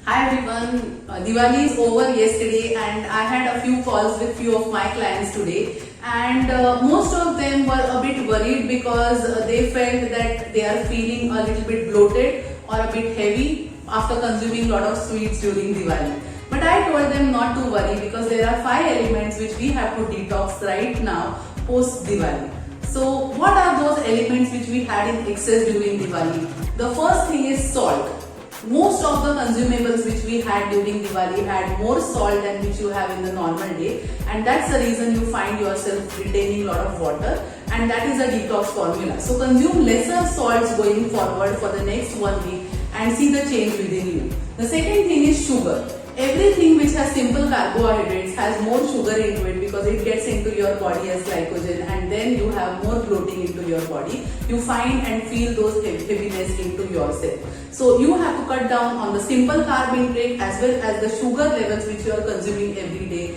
Hi everyone, Diwali is over yesterday and I had a few calls with few of my clients today, and most of them were a bit worried because they felt that they are feeling a little bit bloated or a bit heavy after consuming lot of sweets during Diwali. But I told them not to worry because there are 5 elements which we have to detox right now post Diwali. So what are those elements which we had in excess during Diwali? The first thing is salt. Most of the consumables which we had during Diwali had more salt than which you have in the normal day, and that's the reason you find yourself retaining a lot of water, and that is a detox formula. So consume lesser salts going forward for the next 1 week and see the change within you. The second thing is sugar. Everything which has simple carbohydrates has more sugar into it because it gets into your body as glycogen, and then you have more bloating into your body. You find and feel those heaviness into yourself. So you have to cut down on the simple carb intake as well as the sugar levels which you are consuming every day,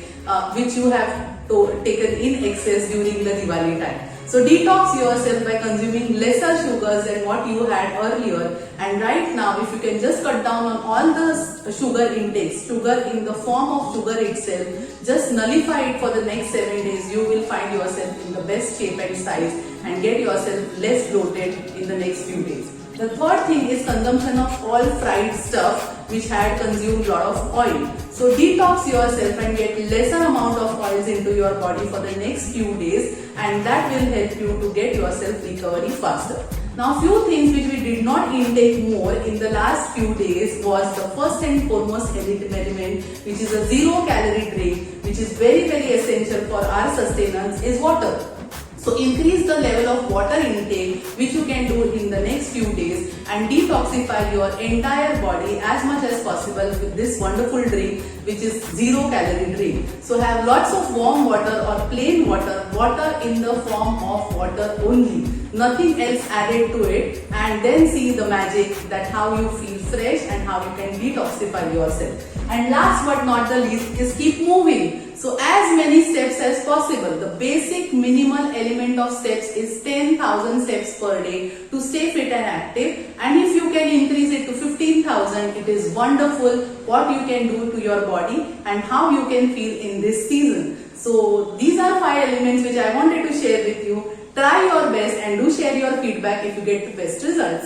which you have taken in excess during the Diwali time. So detox yourself by consuming lesser sugars than what you had earlier, and right now if you can just cut down on all the sugar intakes, sugar in the form of sugar itself, just nullify it for the next 7 days, you will find yourself in the best shape and size and get yourself less bloated in the next few days. The third thing is consumption of all fried stuff which had consumed lot of oil. So detox yourself and get lesser amount of oils into your body for the next few days, and that will help you to get yourself recovery faster. Now few things which we did not intake more in the last few days was the first and foremost element, which is a 0-calorie drink, which is very essential for our sustenance, is water. So increase the level of water intake which you can do in the next few days and detoxify your entire body as much as possible with this wonderful drink, which is 0-calorie drink. So have lots of warm water or plain water, water in the form of water only, nothing else added to it, and then see the magic that how you feel fresh and how you can detoxify yourself. And last but not the least is keep moving. So as many steps as possible. The basic minimal element of steps is 10,000 steps per day to stay fit and active, and if you can increase it to 15,000, it is wonderful what you can do to your body and how you can feel in this season. So these are 5 elements which I wanted to share with you. Try your best and do share your feedback if you get the best results.